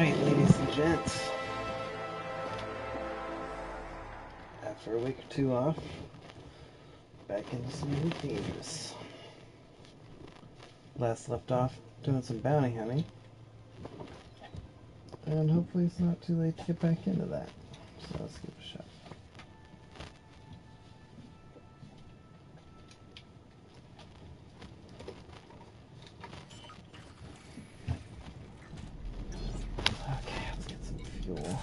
Alright, ladies and gents. After a week or two off, back into some new games. Last left off doing some bounty hunting. And hopefully it's not too late to get back into that. So let's give it a shot. Okay, let's get some fuel.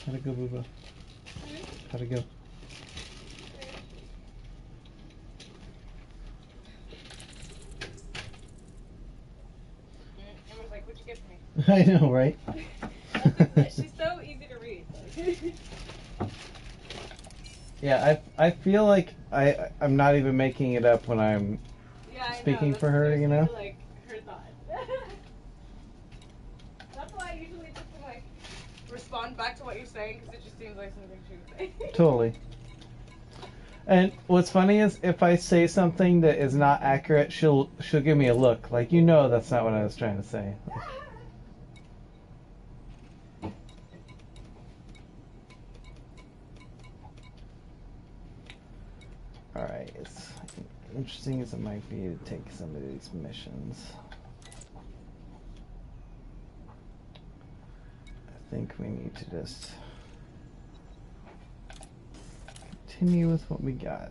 How'd it go, Booba? How'd it go? Emma's like, what'd you get for me? I know, right? She's so easy to read. Yeah, I feel like I'm not even making it up when I'm speaking for her, you know? Like her thought. That's why I usually just like respond back to what you're saying because it just seems like something she would say. Totally. And what's funny is if I say something that is not accurate, she'll give me a look like, you know, that's not what I was trying to say. All right, as interesting as it might be to take some of these missions, I think we need to just continue with what we got.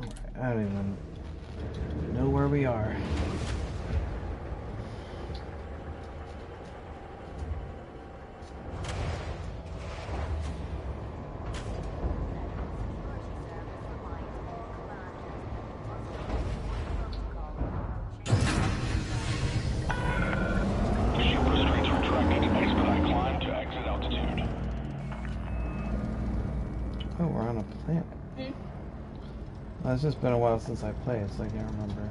Alright, I don't even know where we are. Oh, we're on a planet. Well, it's just been a while since I played, so I can't remember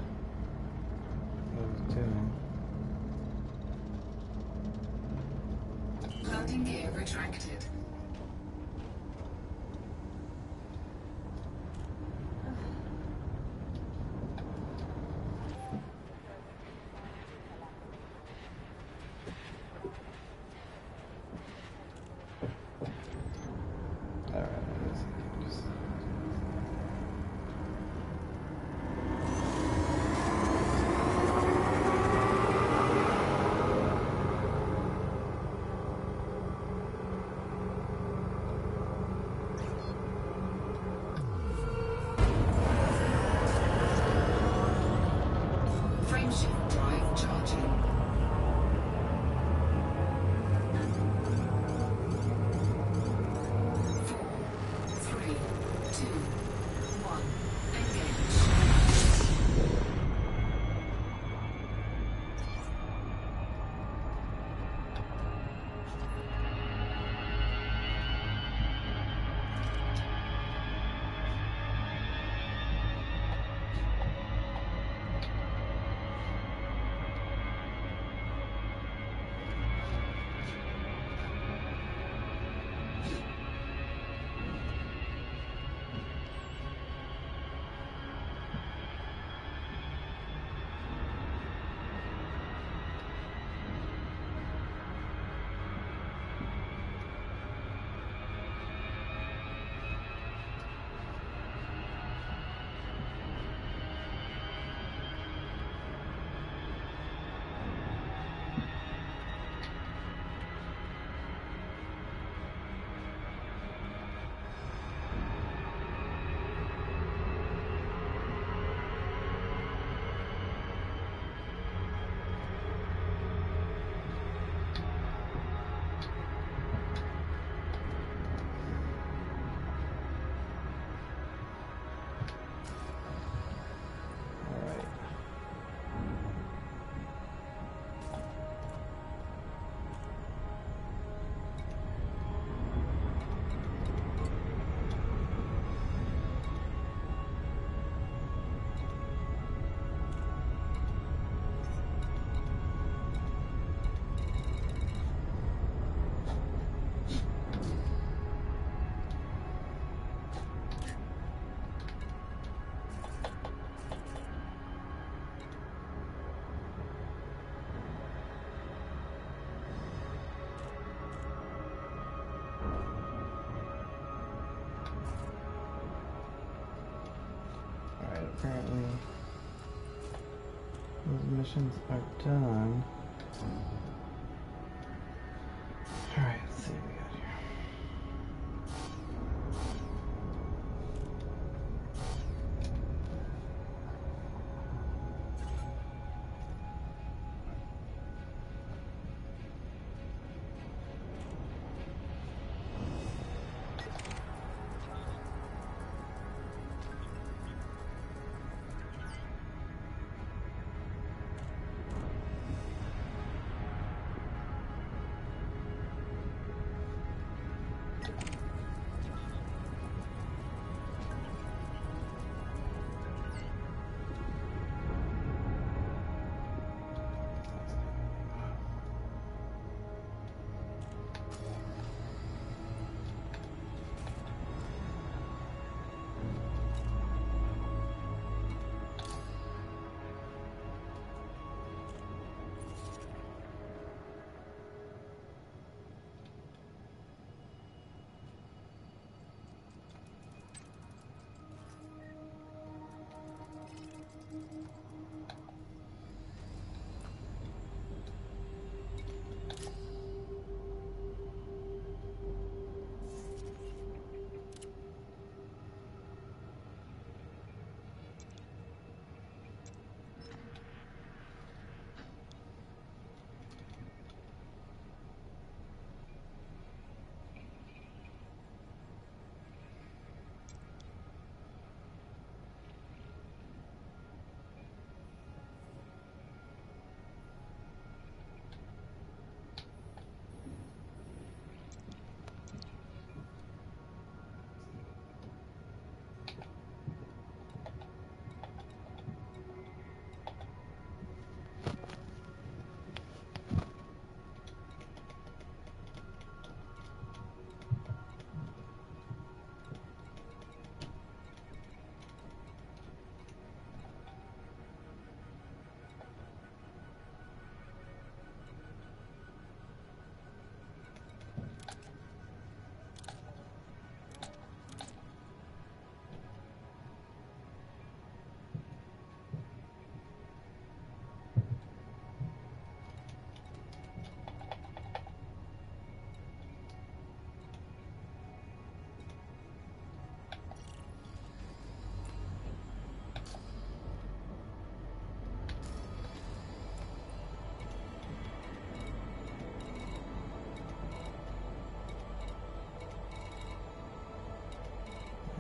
what I was doing. Landing gear retracted. Alright, let's just... apparently those missions are done. Alright, let's see what we got here.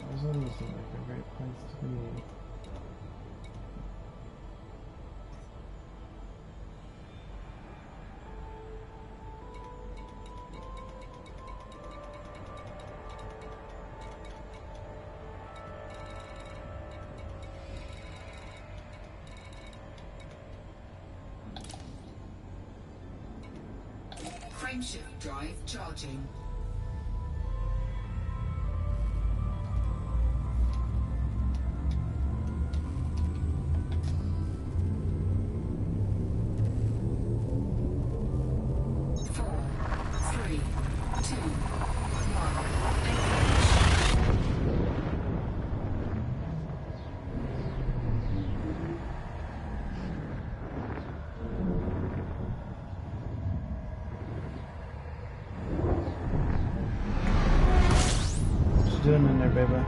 Arizona seems like a great place to be. Frameshift drive charging. Doing in there, baby.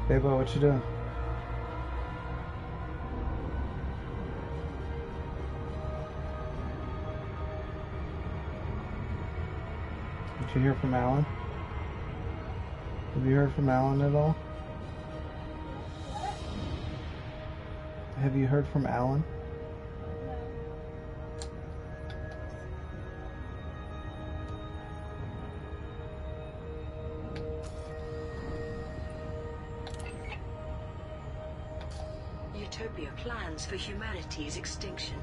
Baby, what you doing? you hear from Alan? Have you heard from Alan at all? Have you heard from Alan? Utopia plans for humanity's extinction.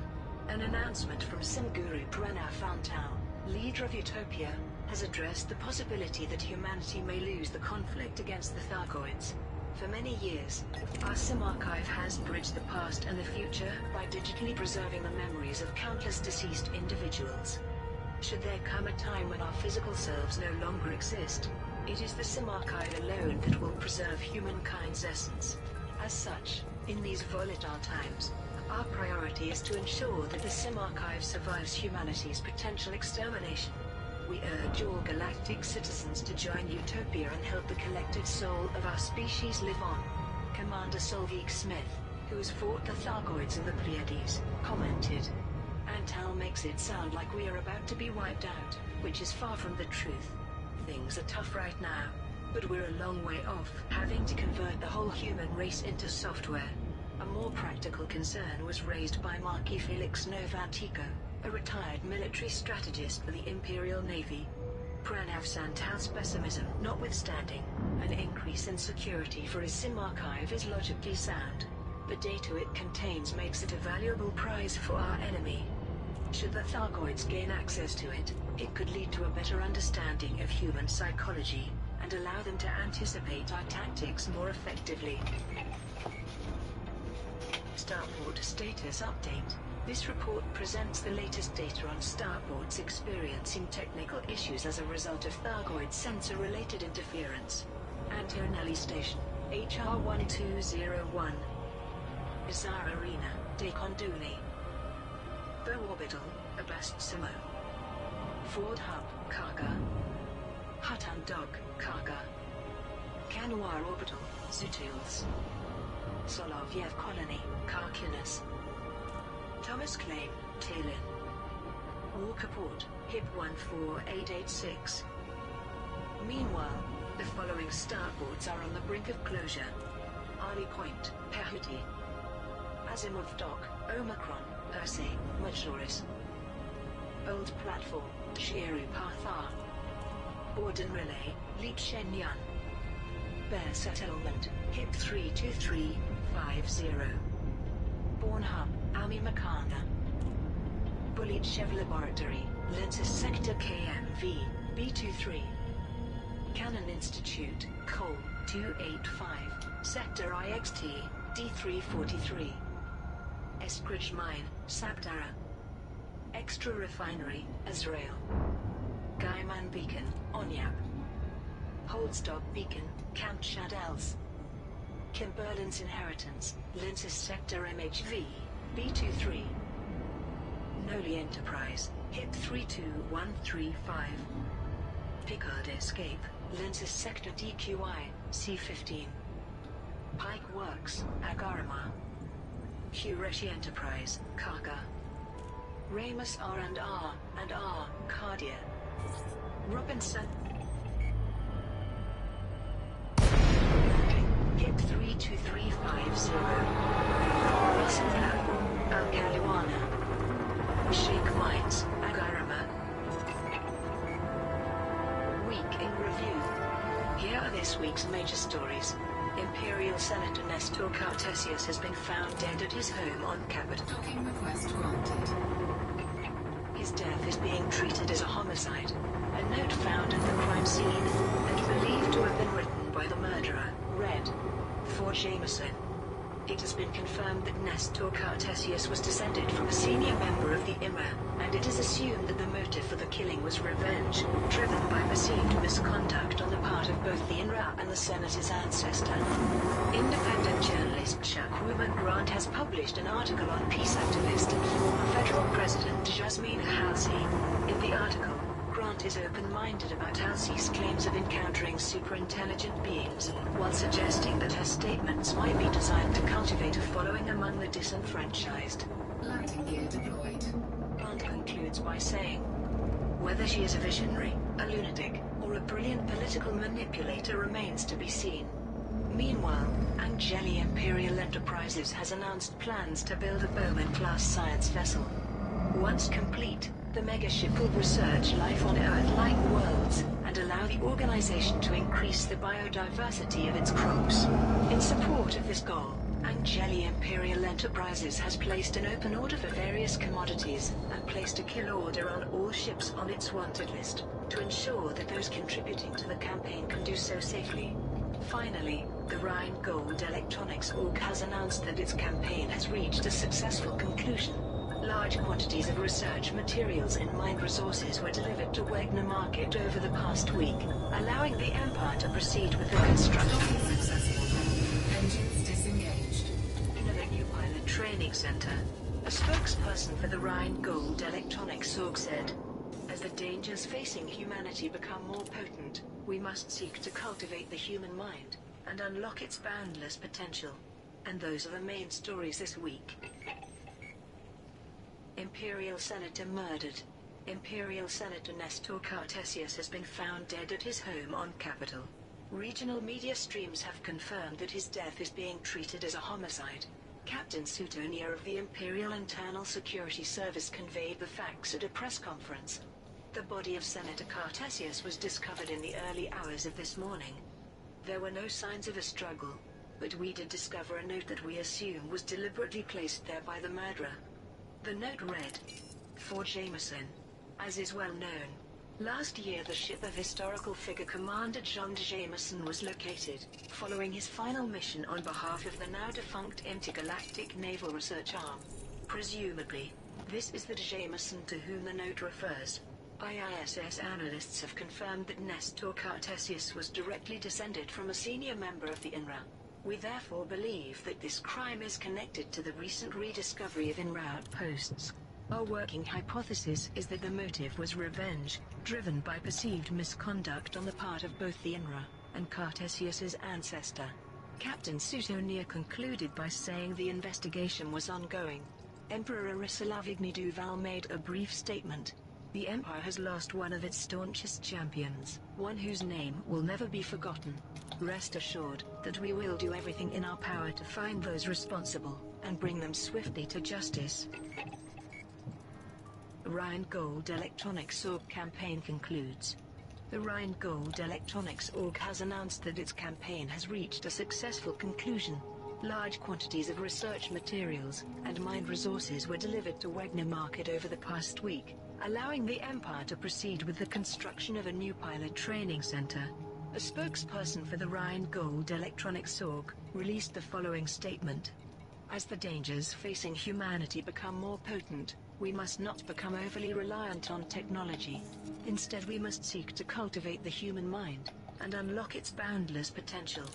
An announcement from Simguru Pranav Fantau, leader of Utopia, has addressed the possibility that humanity may lose the conflict against the Thargoids. For many years, our Sim archive has bridged the past and the future by digitally preserving the memories of countless deceased individuals. Should there come a time when our physical selves no longer exist, it is the Sim archive alone that will preserve humankind's essence. As such, in these volatile times, our priority is to ensure that the Sim archive survives humanity's potential extermination. We urge all galactic citizens to join Utopia and help the collective soul of our species live on. Commander Solveig Smith, who has fought the Thargoids in the Pleiades, commented. Antal makes it sound like we are about to be wiped out, which is far from the truth. Things are tough right now, but we're a long way off having to convert the whole human race into software. A more practical concern was raised by Marquis Felix Novantico, a retired military strategist for the Imperial Navy. Pranav Santal's pessimism notwithstanding, an increase in security for his Sim archive is logically sound. The data it contains makes it a valuable prize for our enemy. Should the Thargoids gain access to it, it could lead to a better understanding of human psychology, and allow them to anticipate our tactics more effectively. Starport status update. This report presents the latest data on Starport's experiencing technical issues as a result of Thargoid sensor-related interference. Antonelli Station, HR 1201. Bizarre Arena, Dekonduli. Bow Orbital, Abast Simo. Ford Hub, Karga. Hutton Dog, Karga. Kanwar Orbital, Zutils. Solovyev Colony, Karkinas. Thomas Claim, Talin. Walker Port, HIP 14886. Meanwhile, the following starports are on the brink of closure. Arley Point, Pehuti. Azimuth Dock, Omicron, Persei, Majoris. Old Platform, Shieru Pathar. Borden Relay, Leap Shenyang. Bear Settlement, HIP 32350. Born Hub, Ami Makanda. Bullied Chev Laboratory, Lenses Sector KMV, B23. Cannon Institute, Col 285, Sector IXT, D343. Eskridge Mine, Sabdara. Extra Refinery, Azrael. Gaiman Beacon, Onyap. Holdstock Beacon, Camp Shadels. Kimberlin's Inheritance, Lenses Sector MHV, B23. Noli Enterprise, HIP 32135. Picard Escape, Lenses Sector DQI, C15. Pike Works, Agarama. Hureshi Enterprise, Karga. Ramus R&R and R, Cardia. Robinson. HIP 32350. Russell Platform, Al-Kaliwana. Sheikh Mines, Agarama. Week in Review. Here are this week's major stories. Imperial Senator Nestor Cartesius has been found dead at his home on Capitol. Docking request granted. His death is being treated as a homicide. A note found at the crime scene, and believed to have been written by the murderer, read, "For Jameson." It has been confirmed that Nestor Cartesius was descended from a senior member of the IMRA, and it is assumed that the motive for the killing was revenge, driven by perceived misconduct on the part of both the INRA and the senator's ancestor. Independent journalist Chuck Ruben Grant has published an article on peace activist and former federal president Jasmine Halsey. In the article, Grant is open-minded about Halsey's claims of encountering superintelligent beings, while suggesting that her statements might be designed to cultivate a following among the disenfranchised. Landing gear deployed. Grant concludes by saying, Whether she is a visionary, a lunatic, or a brilliant political manipulator remains to be seen. Meanwhile, Angeli Imperial Enterprises has announced plans to build a Bowman-class science vessel. Once complete, the megaship will research life on Earth-like worlds and allow the organization to increase the biodiversity of its crops. In support of this goal, Angeli Imperial Enterprises has placed an open order for various commodities and placed a kill order on all ships on its wanted list to ensure that those contributing to the campaign can do so safely. Finally, the Rheingold Electronics Org has announced that its campaign has reached a successful conclusion. Large quantities of research materials and mined resources were delivered to Wegner Market over the past week, allowing the Empire to proceed with the construction. Engines disengaged. In the new pilot training center, a spokesperson for the Rheingold Electronics Org said, "As the dangers facing humanity become more potent, we must seek to cultivate the human mind and unlock its boundless potential." And those are the main stories this week. Imperial Senator murdered. Imperial Senator Nestor Cartesius has been found dead at his home on Capitol. Regional media streams have confirmed that his death is being treated as a homicide. Captain Sutonia of the Imperial Internal Security Service conveyed the facts at a press conference. The body of Senator Cartesius was discovered in the early hours of this morning. There were no signs of a struggle, but we did discover a note that we assume was deliberately placed there by the murderer. The note read, "For Jameson. As is well known, last year the ship of historical figure Commander John Jameson was located, following his final mission on behalf of the now-defunct Intergalactic Naval Research Arm. Presumably, this is the Jameson to whom the note refers. IISS analysts have confirmed that Nestor Cartesius was directly descended from a senior member of the INRA. We therefore believe that this crime is connected to the recent rediscovery of INRA outposts. Our working hypothesis is that the motive was revenge, driven by perceived misconduct on the part of both the INRA and Cartesius's ancestor." Captain Sutonia concluded by saying the investigation was ongoing. Emperor Arisalavigny Duval made a brief statement. "The Empire has lost one of its staunchest champions, one whose name will never be forgotten. Rest assured that we will do everything in our power to find those responsible and bring them swiftly to justice." Rheingold Electronics Org campaign concludes. The Rheingold Electronics Org has announced that its campaign has reached a successful conclusion. Large quantities of research materials and mined resources were delivered to Wegner Market over the past week, allowing the Empire to proceed with the construction of a new pilot training center. A spokesperson for the Rheingold Electronics Org released the following statement. "As the dangers facing humanity become more potent, we must not become overly reliant on technology. Instead, we must seek to cultivate the human mind and unlock its boundless potential.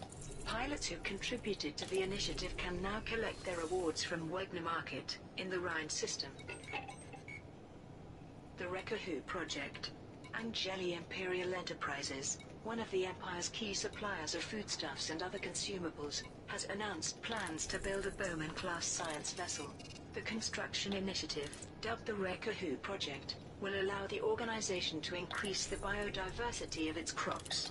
Pilots who contributed to the initiative can now collect their awards from Wegner Market in the Rhine system." The Wrecker-Who Project. Angeli Imperial Enterprises, one of the Empire's key suppliers of foodstuffs and other consumables, has announced plans to build a Bowman-class science vessel. The construction initiative, dubbed the Wrecker-Who Project, will allow the organization to increase the biodiversity of its crops.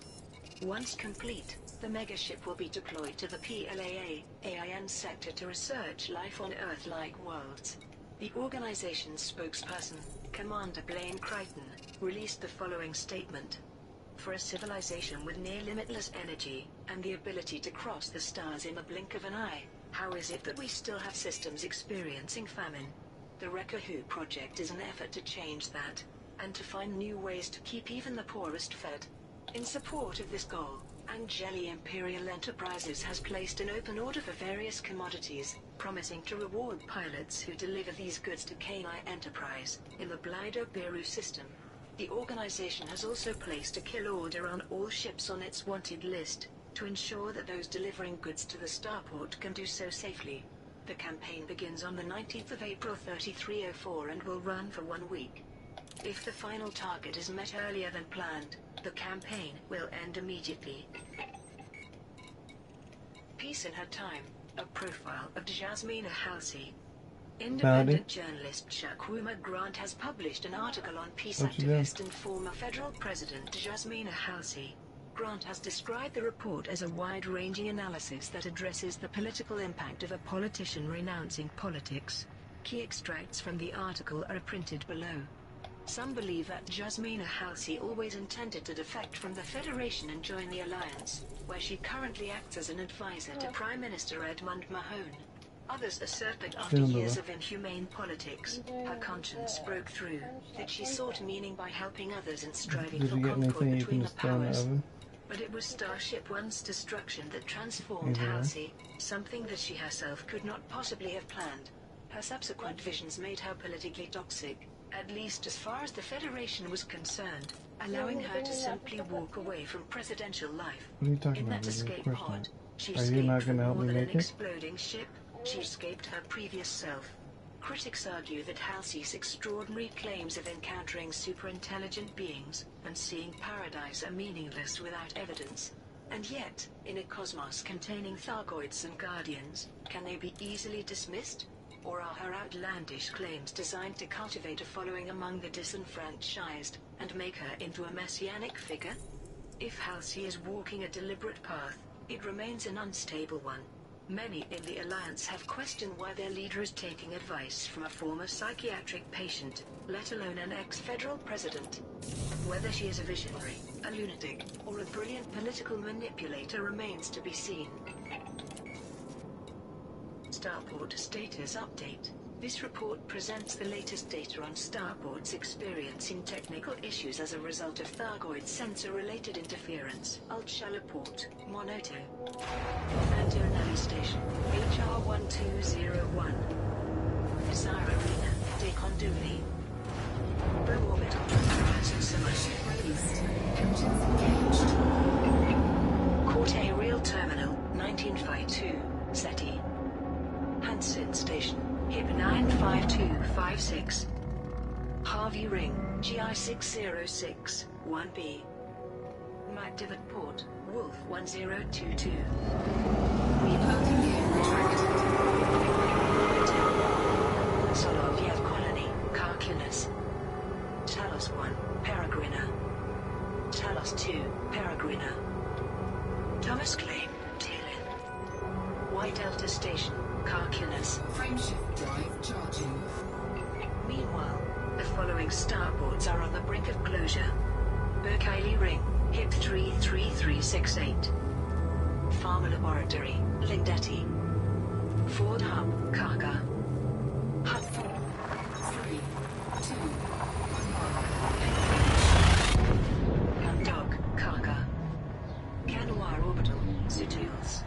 Once complete, the megaship will be deployed to the PLAA AIN sector to research life on Earth-like worlds. The organization's spokesperson, Commander Blaine Crichton, released the following statement. "For a civilization with near-limitless energy and the ability to cross the stars in the blink of an eye, how is it that we still have systems experiencing famine? The Wrecker-Who Project is an effort to change that, and to find new ways to keep even the poorest fed. In support of this goal, Angeli Imperial Enterprises has placed an open order for various commodities, promising to reward pilots who deliver these goods to Kenai Enterprise in the Blido-Beru system. The organization has also placed a kill order on all ships on its wanted list, to ensure that those delivering goods to the starport can do so safely. The campaign begins on the 19th of April 3304 and will run for 1 week. If the final target is met earlier than planned, the campaign will end immediately." Peace in Her Time, a profile of Jasmina Halsey. Independent journalist Shakwuma Grant has published an article on peace activist and former federal president Jasmina Halsey. Grant has described the report as a wide-ranging analysis that addresses the political impact of a politician renouncing politics. Key extracts from the article are printed below. Some believe that Jasmina Halsey always intended to defect from the Federation and join the Alliance, where she currently acts as an advisor to Prime Minister Edmund Mahone. Others assert that after years of inhumane politics, her conscience broke through, that she sought meaning by helping others and striving for concord between the powers. But it was Starship One's destruction that transformed Halsey, something that she herself could not possibly have planned. Her subsequent visions made her politically toxic, at least as far as the Federation was concerned, allowing her to simply walk away from presidential life. In that escape pod, she escaped from more than an exploding ship. She escaped her previous self. Critics argue that Halsey's extraordinary claims of encountering superintelligent beings and seeing paradise are meaningless without evidence. And yet, in a cosmos containing Thargoids and Guardians, can they be easily dismissed? Or are her outlandish claims designed to cultivate a following among the disenfranchised, and make her into a messianic figure? If Halsey is walking a deliberate path, it remains an unstable one. Many in the Alliance have questioned why their leader is taking advice from a former psychiatric patient, let alone an ex-federal president. Whether she is a visionary, a lunatic, or a brilliant political manipulator remains to be seen. Starport Status Update. This report presents the latest data on Starport's experiencing technical issues as a result of Thargoid sensor-related interference. Alt-Shalaport, Monoto. Orlando Nav Station, HR1201. Desire Arena, Deconduli. Blue Orbital, Ship released. Engines engaged. Corte Real Terminal, 1952, SETI. Hansen Station, HIP 95256. Harvey Ring, GI606, 1B. MacDivat Port, Wolf 1022. Reloading gear retracted. Soloviev Colony, Karkinas. Talos 1, Peregrina. Talos 2, Peregrina. Thomas Clay, Talin. Y Delta Station, Karkinas. Frameshift drive charging. Meanwhile, the following starports are on the brink of closure. Berkeley Ring, HIP 33368. Pharma Laboratory, Lindetti. Ford Hub, Karga. Hub 4, 3, 2, 1. Gundog, Karga. Kanwar Orbital, Zutules.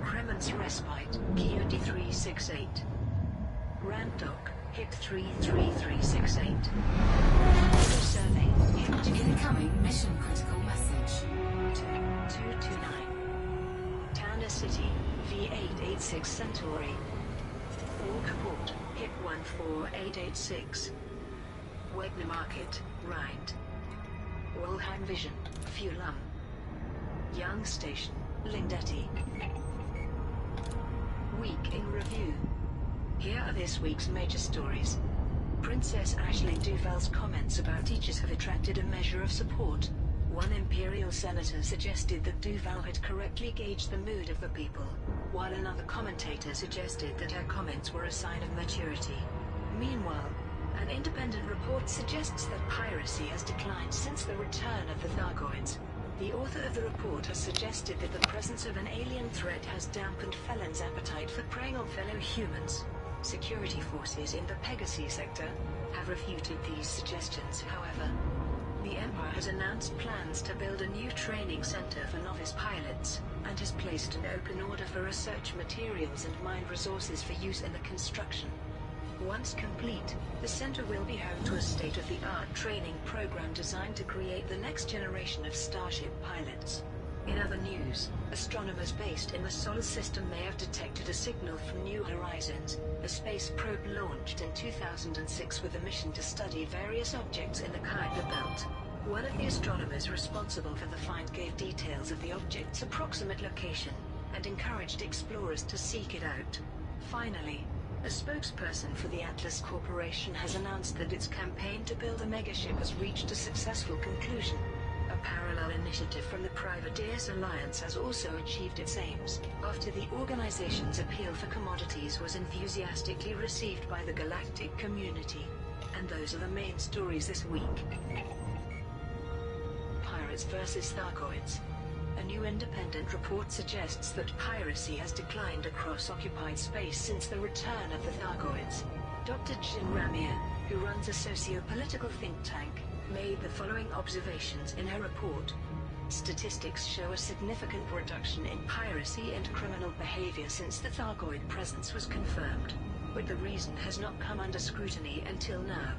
Kremens Respite, QD 368. Randok, HIP 33368. Order Survey, HIP 2. Incoming mission critical message. 2229. Tana City, V886 Centauri. Walker Port, HIP 14886. Wegner Market, Rhind. Wolheim Vision, Fulham. Young Station, Lindetti. Week in Review. Here are this week's major stories. Princess Ashley Duval's comments about teachers have attracted a measure of support. One Imperial senator suggested that Duval had correctly gauged the mood of the people, while another commentator suggested that her comments were a sign of maturity. Meanwhile, an independent report suggests that piracy has declined since the return of the Thargoids. The author of the report has suggested that the presence of an alien threat has dampened felons' appetite for preying on fellow humans. Security forces in the Pegasus sector have refuted these suggestions, however. The Empire has announced plans to build a new training center for novice pilots, and has placed an open order for research materials and mined resources for use in the construction. Once complete, the center will be home to a state-of-the-art training program designed to create the next generation of Starship pilots. In other news, astronomers based in the Solar System may have detected a signal from New Horizons, a space probe launched in 2006 with a mission to study various objects in the Kuiper Belt. One of the astronomers responsible for the find gave details of the object's approximate location, and encouraged explorers to seek it out. Finally, A spokesperson for the Atlas Corporation has announced that its campaign to build a megaship has reached a successful conclusion. A parallel initiative from the Privateers Alliance has also achieved its aims, after the organization's appeal for commodities was enthusiastically received by the galactic community. And those are the main stories this week. Pirates versus Thargoids. A new independent report suggests that piracy has declined across occupied space since the return of the Thargoids. Dr. Jin Ramir, who runs a socio-political think tank, made the following observations in her report. Statistics show a significant reduction in piracy and criminal behavior since the Thargoid presence was confirmed, but the reason has not come under scrutiny until now.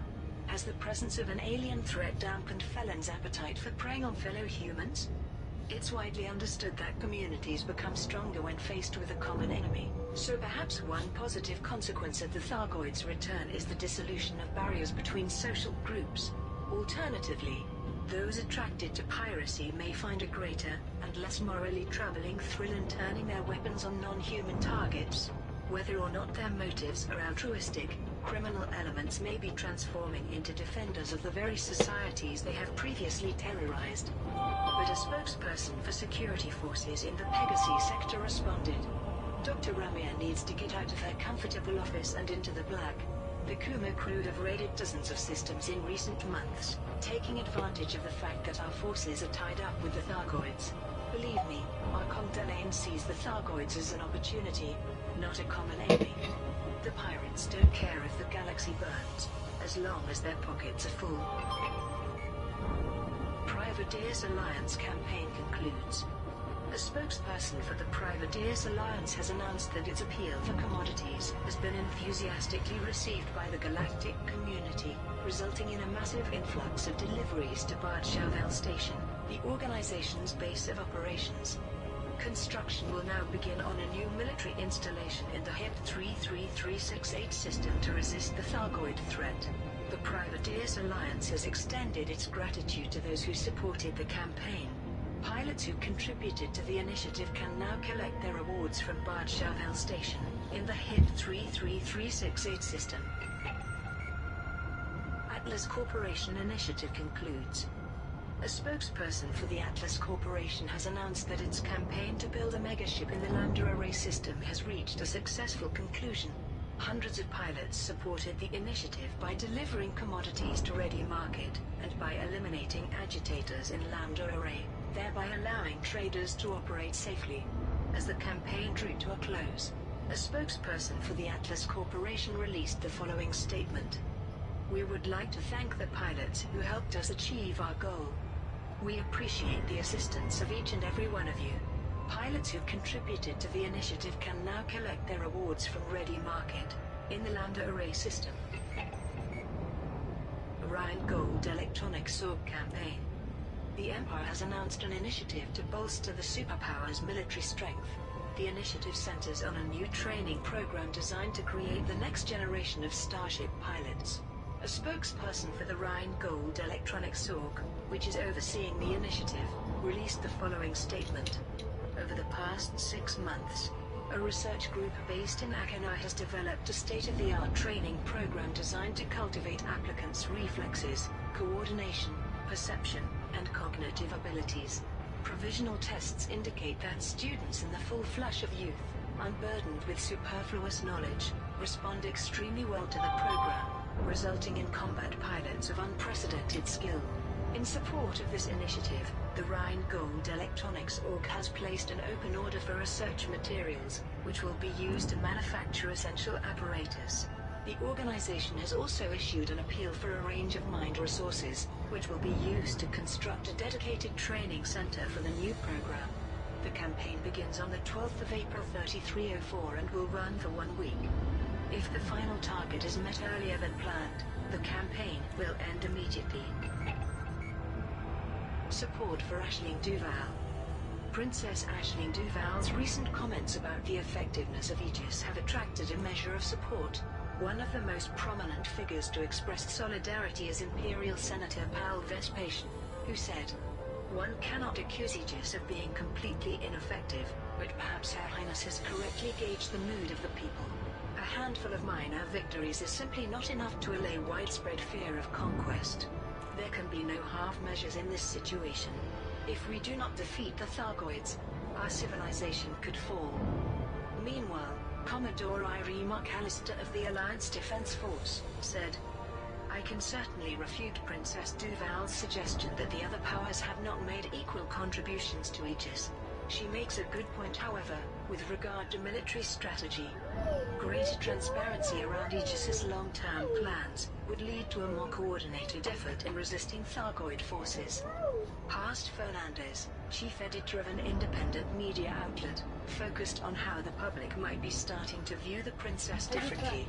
Has the presence of an alien threat dampened felons' appetite for preying on fellow humans? It's widely understood that communities become stronger when faced with a common enemy, so perhaps one positive consequence of the Thargoids' return is the dissolution of barriers between social groups. Alternatively, those attracted to piracy may find a greater and less morally troubling thrill in turning their weapons on non-human targets. Whether or not their motives are altruistic, criminal elements may be transforming into defenders of the very societies they have previously terrorized. But a spokesperson for security forces in the Pegasus sector responded. Dr. Ramir needs to get out of her comfortable office and into the black. The Kuma crew have raided dozens of systems in recent months, taking advantage of the fact that our forces are tied up with the Thargoids. Believe me, our Content sees the Thargoids as an opportunity, not a common enemy. The pirates don't care if the galaxy burns, as long as their pockets are full. Privateers Alliance campaign concludes. A spokesperson for the Privateers Alliance has announced that its appeal for commodities has been enthusiastically received by the galactic community, resulting in a massive influx of deliveries to Bad Chauvel Station, the organization's base of operations. Construction will now begin on a new military installation in the HIP 33368 system to resist the Thargoid threat. The Privateers Alliance has extended its gratitude to those who supported the campaign. Pilots who contributed to the initiative can now collect their awards from Bad Chauvel Station in the HIP 33368 system. Atlas Corporation initiative concludes. A spokesperson for the Atlas Corporation has announced that its campaign to build a megaship in the Lambda Array system has reached a successful conclusion. Hundreds of pilots supported the initiative by delivering commodities to ready market and by eliminating agitators in Lambda Array, thereby allowing traders to operate safely. As the campaign drew to a close, a spokesperson for the Atlas Corporation released the following statement. We would like to thank the pilots who helped us achieve our goal. We appreciate the assistance of each and every one of you. Pilots who contributed to the initiative can now collect their awards from Ready Market in the Lambda Array system. Orion Gold Electronic Sword Campaign. The Empire has announced an initiative to bolster the superpower's military strength. The initiative centers on a new training program designed to create the next generation of Starship pilots. A spokesperson for the Rhine Gold Electronic Sorg, which is overseeing the initiative, released the following statement. Over the past 6 months, a research group based in Akenai has developed a state-of-the-art training program designed to cultivate applicants' reflexes, coordination, perception, and cognitive abilities. Provisional tests indicate that students in the full flush of youth, unburdened with superfluous knowledge, respond extremely well to the program, resulting in combat pilots of unprecedented skill. In support of this initiative, the Rhine Gold Electronics Org has placed an open order for research materials, which will be used to manufacture essential apparatus. The organization has also issued an appeal for a range of mined resources, which will be used to construct a dedicated training center for the new program. The campaign begins on the 12th of April 3304 and will run for 1 week. If the final target is met earlier than planned, the campaign will end immediately. Support for Aisling Duval. Princess Aisling Duval's recent comments about the effectiveness of Aegis have attracted a measure of support. One of the most prominent figures to express solidarity is Imperial Senator Paul Vespasian, who said, "One cannot accuse Aegis of being completely ineffective. but perhaps Her Highness has correctly gauged the mood of the people. A handful of minor victories is simply not enough to allay widespread fear of conquest. There can be no half measures in this situation. If we do not defeat the Thargoids, our civilization could fall. Meanwhile, Commodore Irene McAllister of the Alliance Defense Force said, "I can certainly refute Princess Duval's suggestion that the other powers have not made equal contributions to Aegis. She makes a good point, however, with regard to military strategy. Greater transparency around Aegis's long-term plans would lead to a more coordinated effort in resisting Thargoid forces." Past Fernandez, chief editor of an independent media outlet, focused on how the public might be starting to view the princess differently.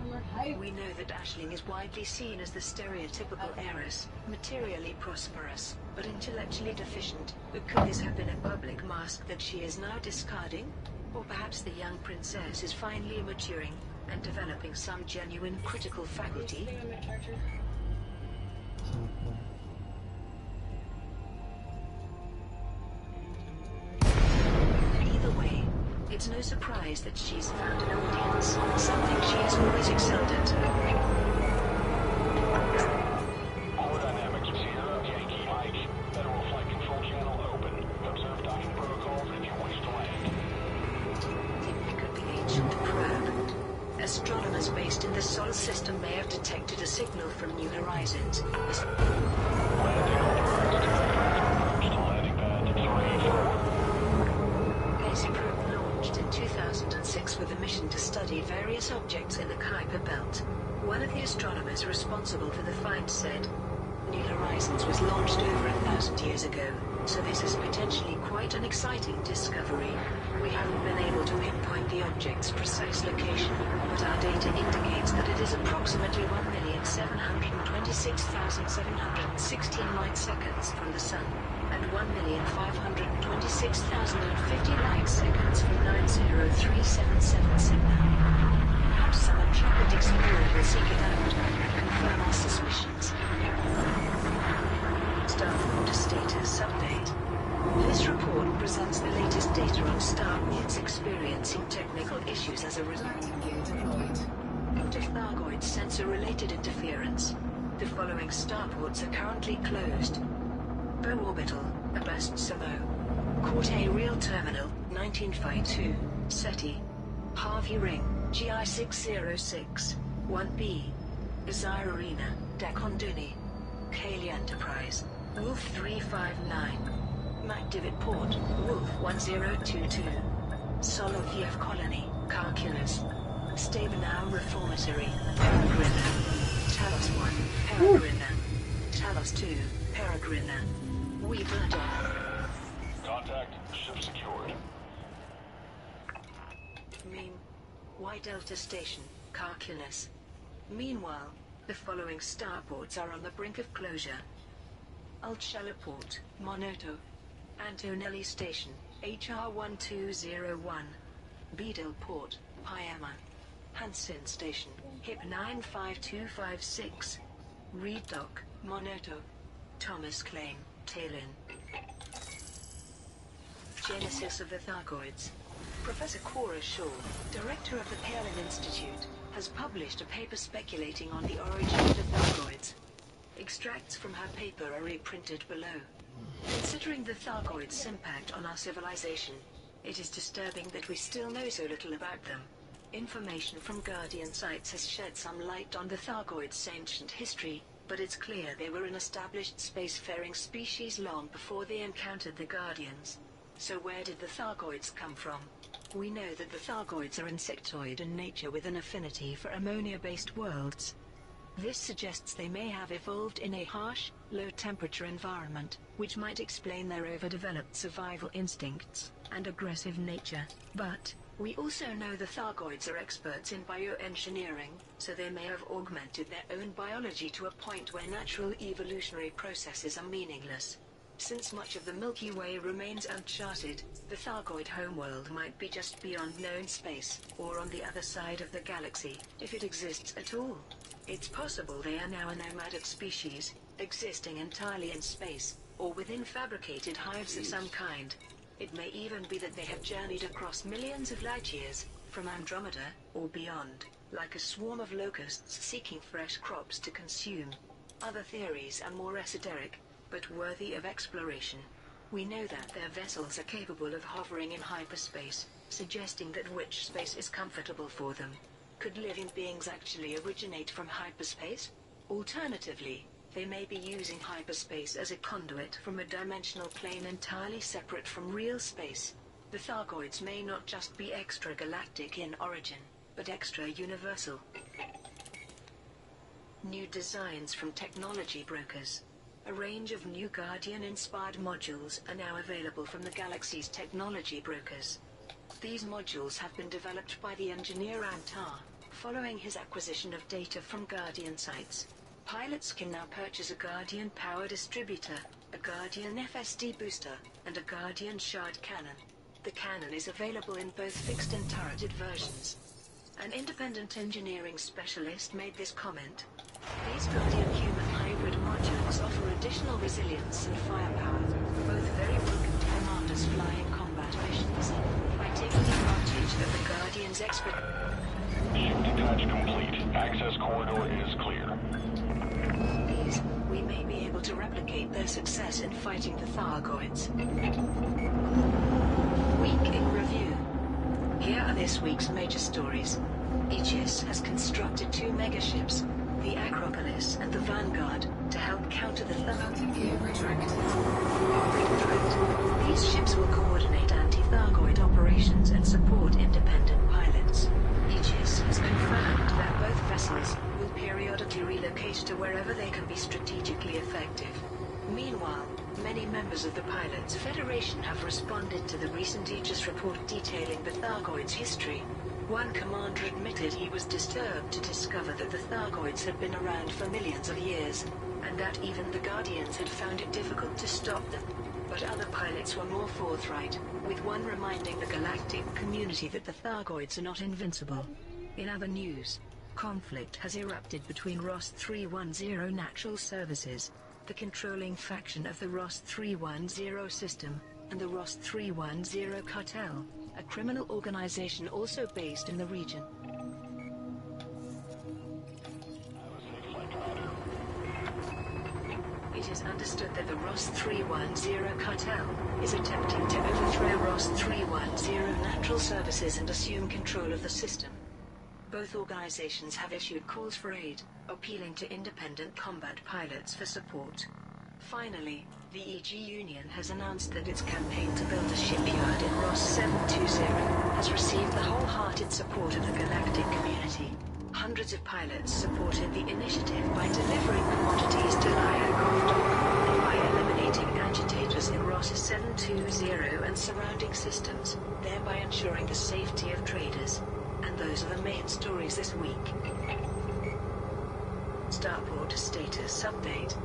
"We know that Aisling is widely seen as the stereotypical heiress, materially prosperous, but intellectually deficient. But could this have been a public mask that she is now discarding? Or perhaps the young princess is finally maturing and developing some genuine critical faculty?" Either way, it's no surprise that she's found an audience, something she has always excelled at. Core dynamics, Sierra, Yankee, Mike. Federal flight control channel open. Observe docking protocols if you wish to land. It could be ancient probe. Astronomers based in the Sol system may have detected a signal from New Horizons. Landing authorized. To landing pad 3-4. This probe launched in 2006 with a mission to study various objects in the Kuiper Belt. One of the astronomers responsible for the find said, "New Horizons was launched over 1,000 years ago, so this is potentially quite an exciting discovery. We haven't been able to pinpoint the object's precise location, but our data indicates that it is approximately 1,726,716 light-seconds from the Sun, and 1,526,050 light-seconds from 903777. Perhaps some intrepid explorer will seek it out and confirm our suspicions." Starport status update. This report presents the latest data on Starport's experiencing technical issues as a result of Thargoid sensor-related interference. The following starports are currently closed: Bow Orbital, Abast Samo, Corte Real Terminal, 1952, SETI, Harvey Ring, GI606, 1B, Azire Arena, Dakonduni, Cayley Enterprise, Wolf 359, MacDivitt Port, Wolf 1022, Soloviev Colony, Calculus, Stabenau Reformatory, Peregrina, Talos 1, Peregrina, Talos 2, Peregrina, Weaver Dog. Contact. Ship secured. Y Delta Station, Calculus. Meanwhile, the following starports are on the brink of closure: Altshalla Port, Monoto, Antonelli Station, HR 1201, Beadle Port, Pyama, Hansen Station, HIP 95256, Reed Dock, Monoto, Thomas Claim, Talon. Genesis of the Thargoids. Professor Cora Shaw, director of the Palin Institute, has published a paper speculating on the origin of the Thargoids. Extracts from her paper are reprinted below. Considering the Thargoids' impact on our civilization, it is disturbing that we still know so little about them. Information from Guardian sites has shed some light on the Thargoids' ancient history, but it's clear they were an established spacefaring species long before they encountered the Guardians. So where did the Thargoids come from? We know that the Thargoids are insectoid in nature with an affinity for ammonia-based worlds. This suggests they may have evolved in a harsh, low-temperature environment, which might explain their overdeveloped survival instincts and aggressive nature. But we also know the Thargoids are experts in bioengineering, so they may have augmented their own biology to a point where natural evolutionary processes are meaningless. Since much of the Milky Way remains uncharted, the Thargoid homeworld might be just beyond known space, or on the other side of the galaxy, if it exists at all. It's possible they are now a nomadic species, existing entirely in space, or within fabricated hives of some kind. It may even be that they have journeyed across millions of light years, from Andromeda or beyond, like a swarm of locusts seeking fresh crops to consume. Other theories are more esoteric, but worthy of exploration. We know that their vessels are capable of hovering in hyperspace, suggesting that witch space is comfortable for them. Could living beings actually originate from hyperspace? Alternatively, they may be using hyperspace as a conduit from a dimensional plane entirely separate from real space. The Thargoids may not just be extragalactic in origin, but extra-universal. New designs from technology brokers. A range of new Guardian-inspired modules are now available from the galaxy's technology brokers. These modules have been developed by the engineer Antar, following his acquisition of data from Guardian sites. Pilots can now purchase a Guardian power distributor, a Guardian FSD booster, and a Guardian shard cannon. The cannon is available in both fixed and turreted versions. An independent engineering specialist made this comment. These Guardian human hybrid modules offer additional resilience and firepower, both very welcome to commanders flying combat missions. By taking advantage of the Guardian's expert... Ship detach complete. Access corridor is clear. We may be able to replicate their success in fighting the Thargoids. Week in review. Here are this week's major stories. Aegis has constructed 2 megaships, the Acropolis and the Vanguard, to help counter the Gear retracted. These ships will coordinate anti-Thargoid operations and support independent pilots. Aegis has confirmed that both vessels will periodically relocate to wherever they can be strategically effective. Meanwhile, many members of the Pilots Federation have responded to the recent Aegis report detailing the Thargoids' history. One commander admitted he was disturbed to discover that the Thargoids had been around for millions of years, and that even the Guardians had found it difficult to stop them. But other pilots were more forthright, with one reminding the galactic community that the Thargoids are not invincible. In other news, conflict has erupted between ROS 310 Natural Services, the controlling faction of the ROS 310 system, and the ROS 310 cartel, a criminal organization also based in the region. It is understood that the ROS 310 cartel is attempting to overthrow ROS 310 Natural Services and assume control of the system. Both organizations have issued calls for aid, appealing to independent combat pilots for support. Finally, the EG Union has announced that its campaign to build a shipyard in ROS 720 has received the wholehearted support of the galactic community. Hundreds of pilots supported the initiative by delivering commodities to Lyakov Dock and by eliminating agitators in ROS 720 and surrounding systems, thereby ensuring the safety of traders. And those are the main stories this week. Starport status update.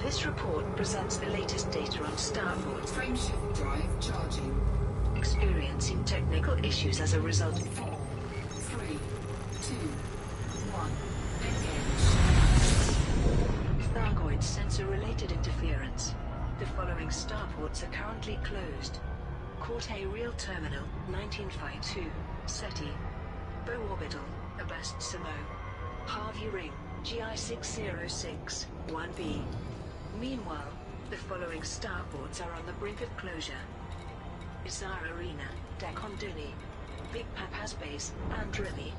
This report presents the latest data on Starport. Frameshift drive charging. Experiencing technical issues as a result. 4, 3, 2, 1. Engage. Thargoid sensor-related interference. The following starports are currently closed. Corte Real Terminal, 1952, SETI. Bow Orbital, Abast Samo. Harvey Ring, GI606, 1B. Meanwhile, the following starports are on the brink of closure. Izar Arena, Dakonduni, Big Papa's Base, Andrimi,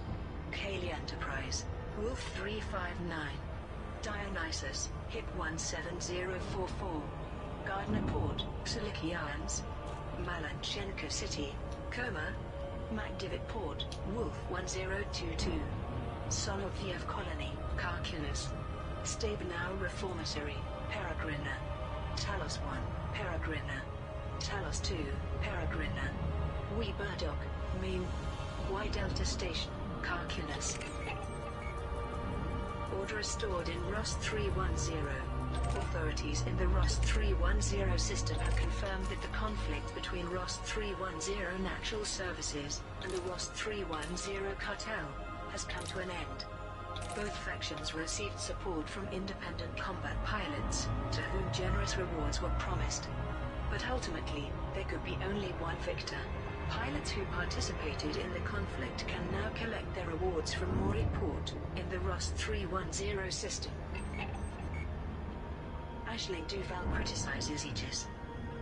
Kaylee Enterprise, Wolf 359, Dionysus, Hip 17044, Gardner Port, Siliki Islands, Malanchenko City, Koma, MacDivitt Port, Wolf 1022, Soloviev Colony, Karkinis, Stabenau Reformatory, Peregrina, Talos 1, Peregrina, Talos 2, Peregrina, Wee Burdock, Main, Y Delta Station, Karkinis. Order is stored in ROS 310. Authorities in the ROS 310 system have confirmed that the conflict between ROS 310 Natural Services and the ROS 310 cartel has come to an end. Both factions received support from independent combat pilots, to whom generous rewards were promised. But ultimately, there could be only one victor. Pilots who participated in the conflict can now collect their rewards from Maury Port in the Ross 310 system. Aisling Duval criticizes Aegis.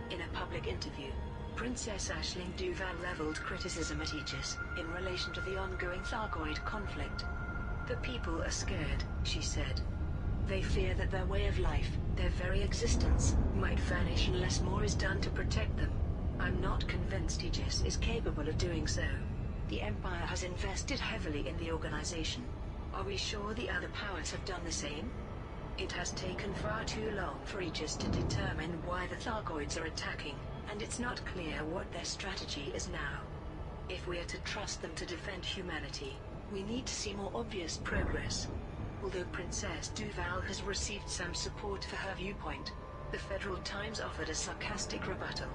In a public interview, Princess Aisling Duval leveled criticism at Aegis in relation to the ongoing Thargoid conflict. The people are scared, she said. They fear that their way of life, their very existence, might vanish unless more is done to protect them. I'm not convinced Aegis is capable of doing so. The Empire has invested heavily in the organization. Are we sure the other powers have done the same? It has taken far too long for Aegis to determine why the Thargoids are attacking, and it's not clear what their strategy is now. If we are to trust them to defend humanity, we need to see more obvious progress. Although Princess Duval has received some support for her viewpoint, the Federal Times offered a sarcastic rebuttal.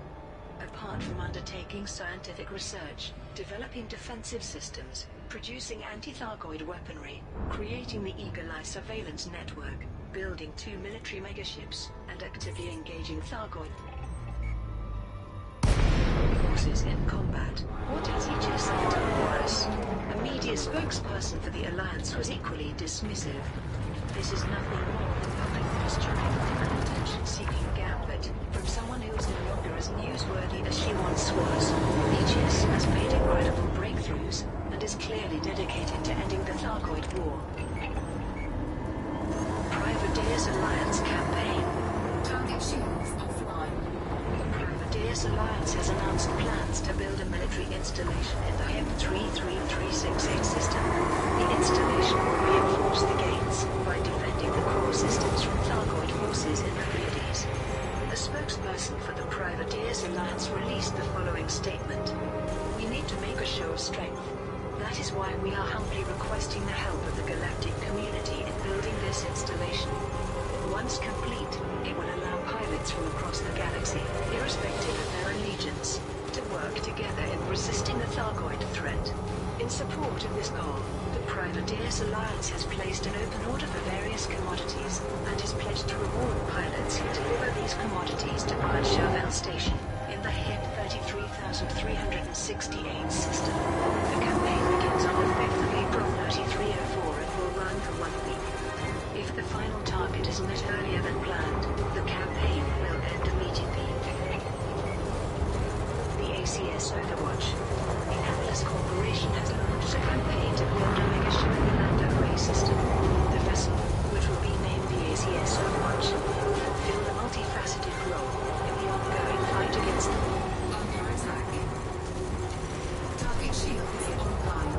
Apart from undertaking scientific research, developing defensive systems, producing anti-Thargoid weaponry, creating the Eagle Eye surveillance network, building 2 military megaships, and actively engaging Thargoid forces in combat, what has Aegis done for us? A media spokesperson for the Alliance was equally dismissive. This is nothing more than public posturing and an attention-seeking gambit from someone who is no longer as newsworthy as she once was. Aegis has made incredible breakthroughs and is clearly dedicated to ending the Thargoid War. Privateers Alliance campaign. Target shields offline. The Privateers Alliance has announced plans to build a military installation in the HIP 33368 system. The installation will reinforce the gates by defending the core systems from Thargoid forces in the Pleiades. A spokesperson for the Privateers Alliance released the following statement. We need to make a show of strength. That is why we are humbly requesting the help of the galactic community in building this installation. Once complete, it will allow pilots from across the galaxy, irrespective of their allegiance, to work together in resisting the Thargoid threat. In support of this goal, the Privateers Alliance has placed an open order for various commodities, and is pledged to reward pilots who deliver these commodities to Grand Chauvel Station in the HIP 33368 system. The campaign begins on the 5th of April 3304 and will run for 1 week. If the final target is met earlier than planned, the campaign will end immediately. The ACS Overwatch. The Atlas Corporation has launched a campaign to build a megaship in the Lando Ray system. The vessel, which will be named the ACS Overwatch, will fulfill the multifaceted role in the ongoing fight against the Under attack. Target shields online.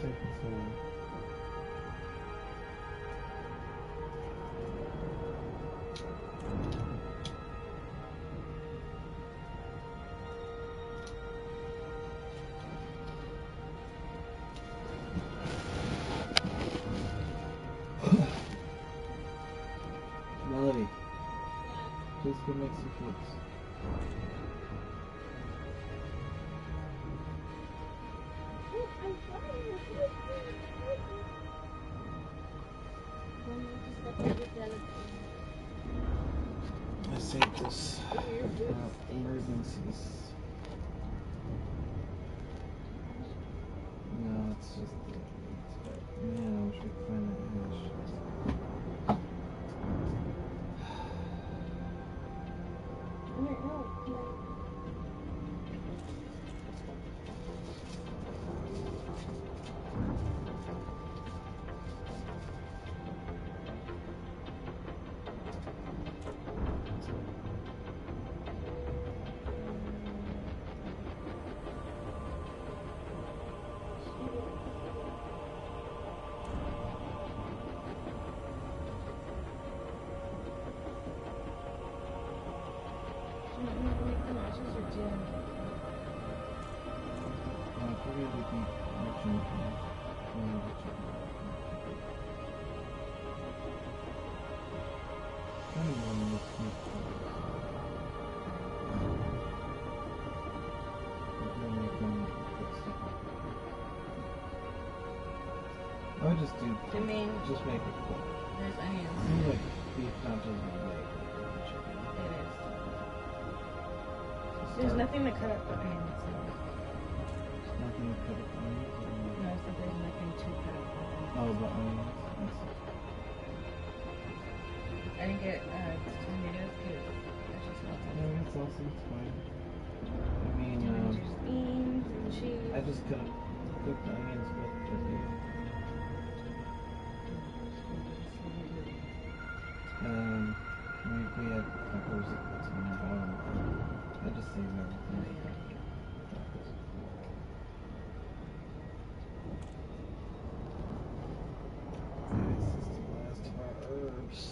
taking so long? Melody, please go make some fruits. I saved this for emergencies. No, it's just man, I wish we could find that hash. I would just do. I mean, just make it quick. there's onions. Seems like beef nachos would be really It is. There's nothing to cut up the onions. There's nothing to cut up onions. No, I said there's nothing to cut up the onions. Oh, but onions. I didn't get tomatoes because I just want No, them. it's also it's fine. I mean, There's beans and cheese. I just could have cooked the onions with the beef. We had peppers that was on the bottom. I just saved everything. Nice, this is the last of our herbs.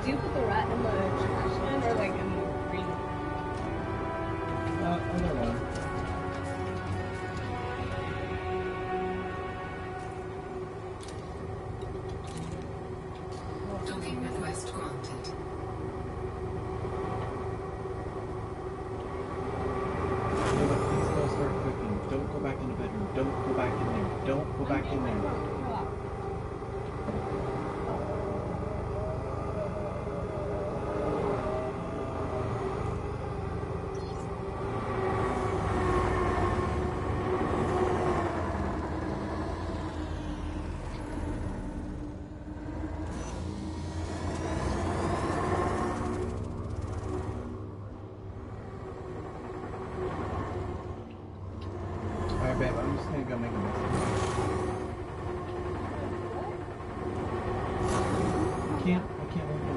Do you put the rat in the trash can or like in the green? Other one. Docking request granted. Please go start cooking. Don't go back in the bedroom. Don't go back in there. Don't go back in there. Alright, babe, I'm just gonna go make a mess. I can't make a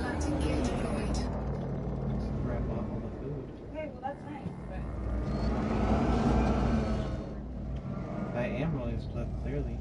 Lighting gear deployed. Just grab off all the food. Okay, well that's nice, but I am rolling this blood, clearly.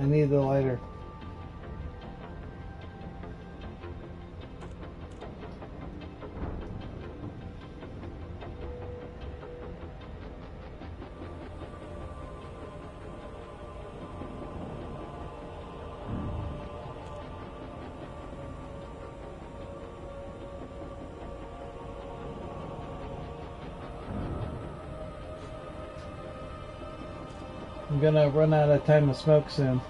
I need the lighter. I'm gonna run out of time to smoke soon.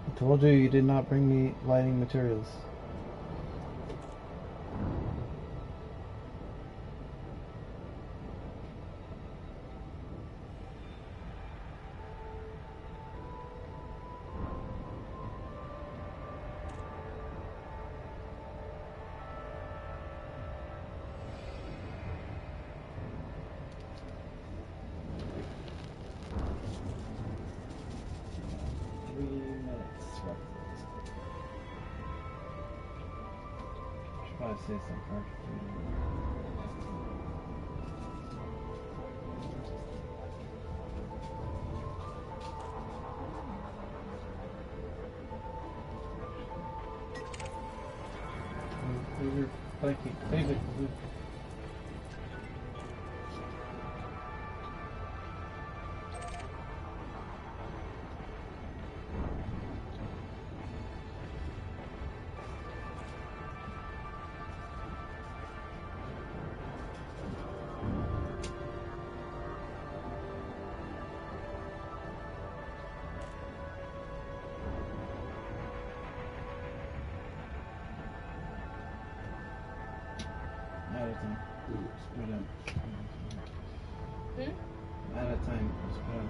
I told you did not bring me lighting materials. Say something first. These are blanking. Basic. Out of time. Split up. Out of time. Split up.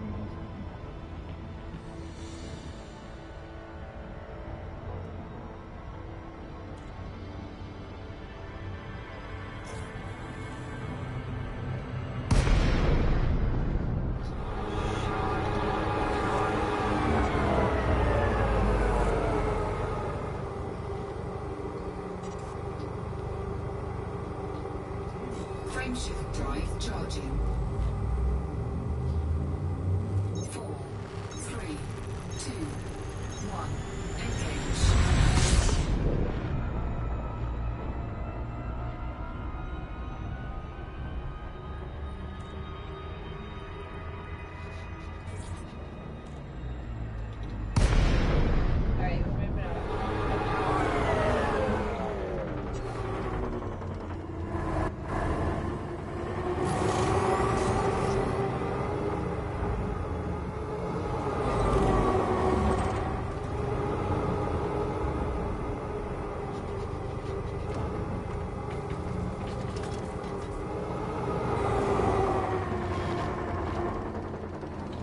Frameshift drive charging. 4, 3, 2, 1. Engage. Alright, we're moving on.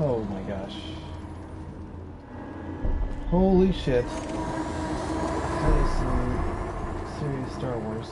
Oh my gosh. Holy shit. That is some serious Star Wars.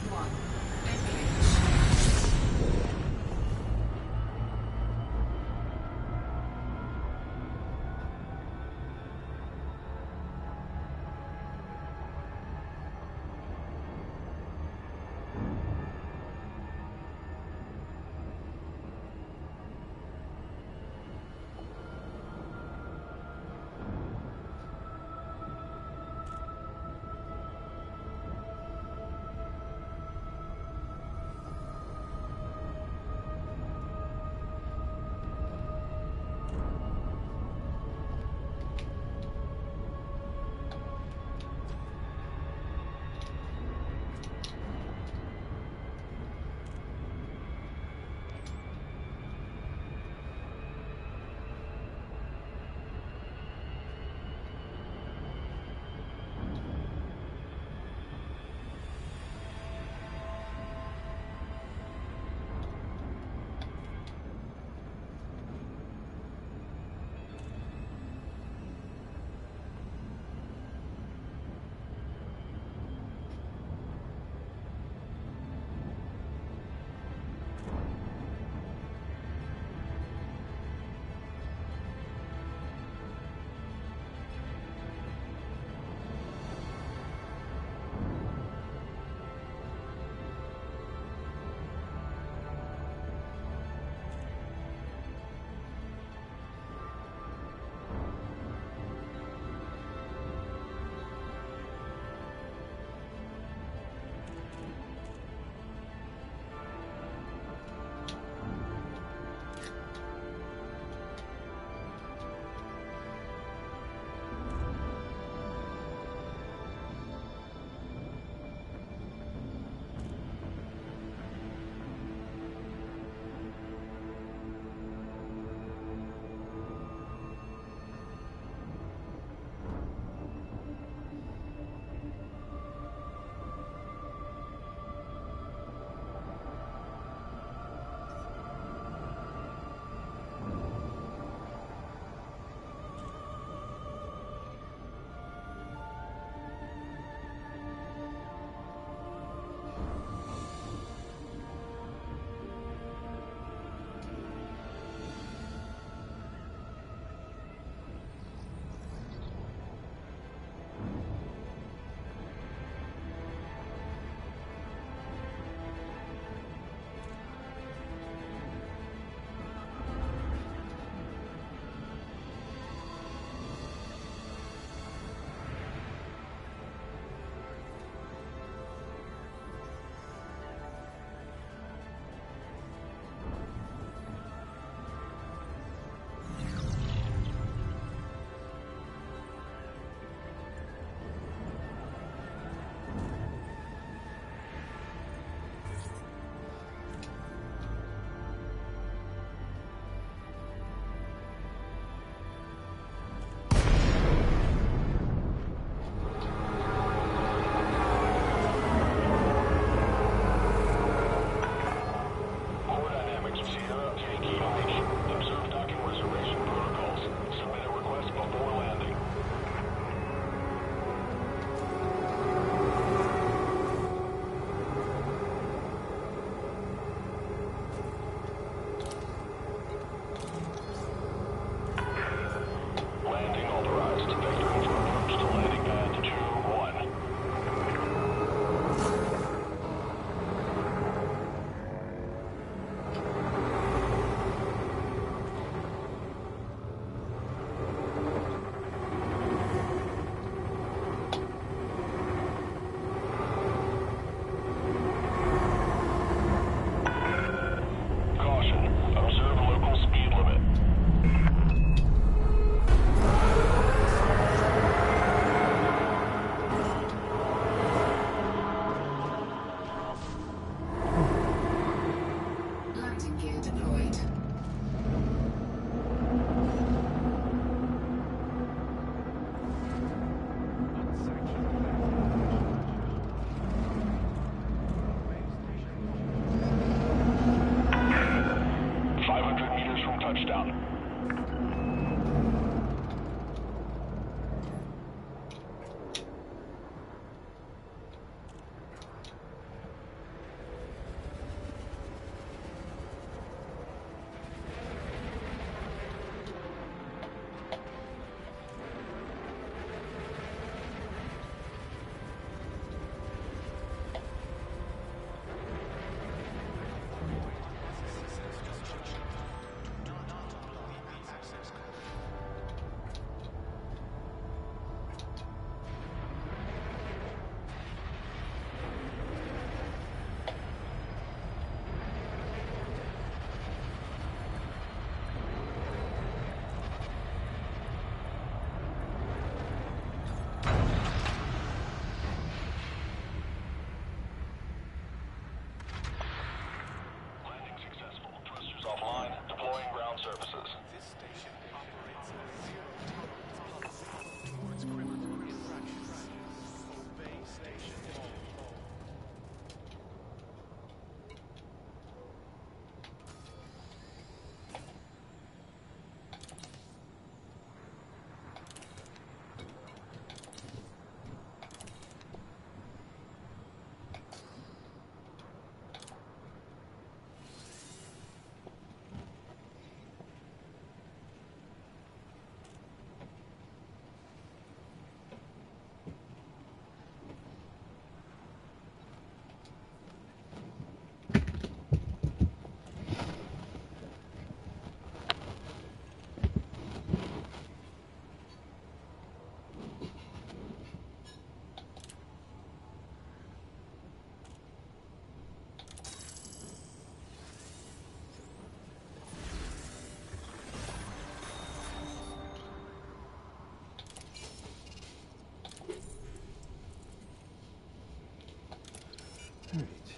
1. Engage.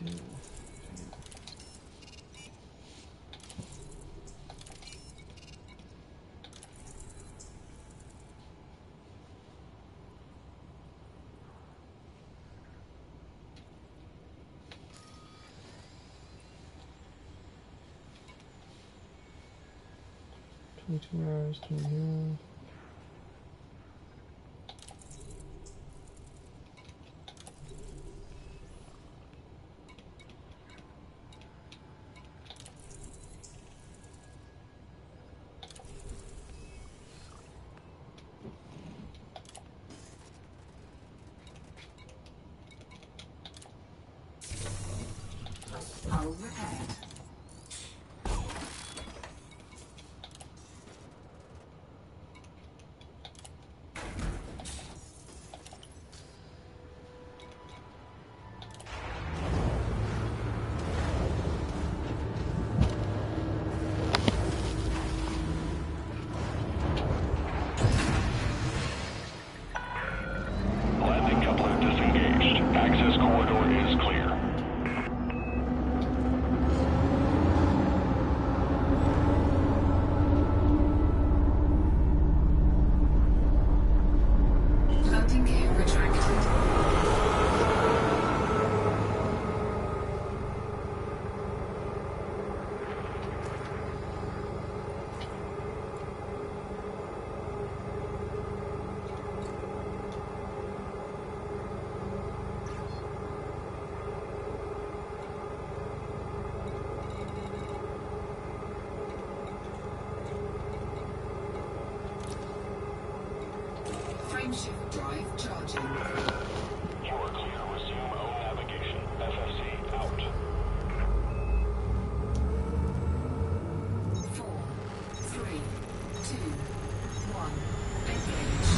2. $22, 20. Hull repaired. Landing coupler disengaged. Access corridor is clear. Landing gear retracted. Frameshift drive charging. You are clear to resume own navigation. FFC out. 4, 3, 2, 1. Engage.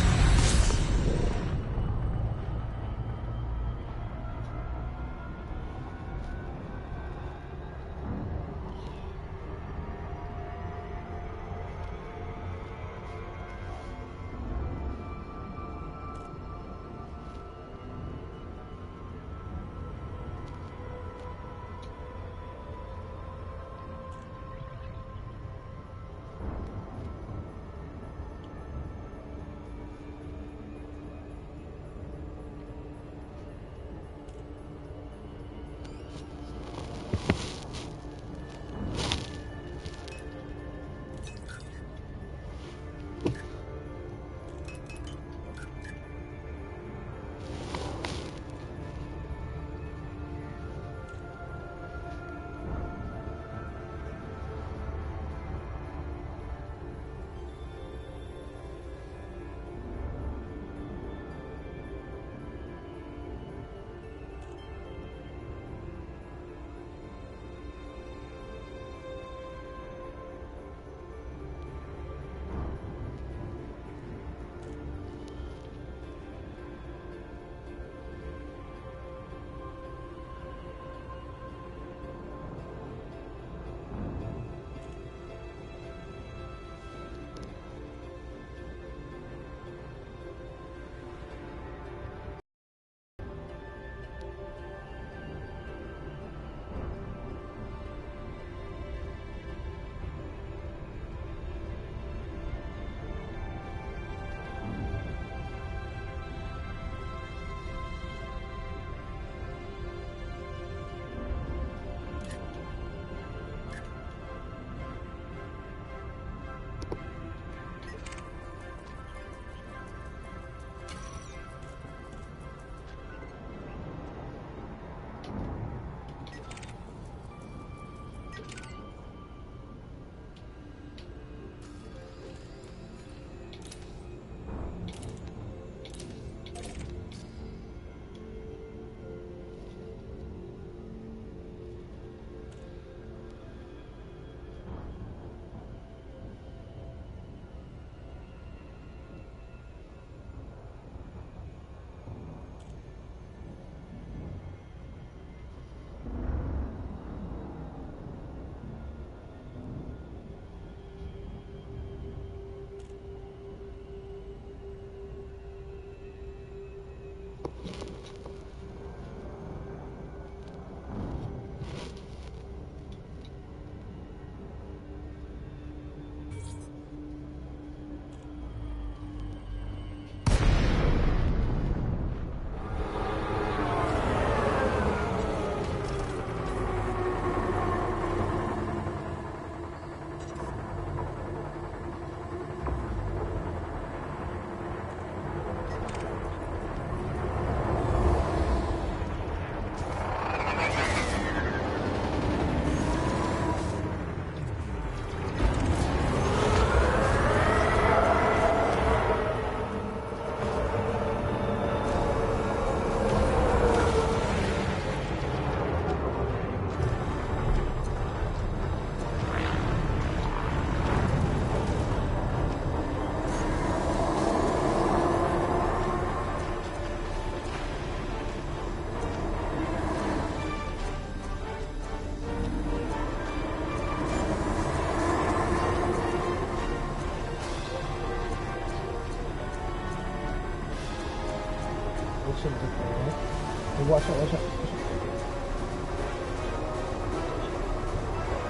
watch out, watch out.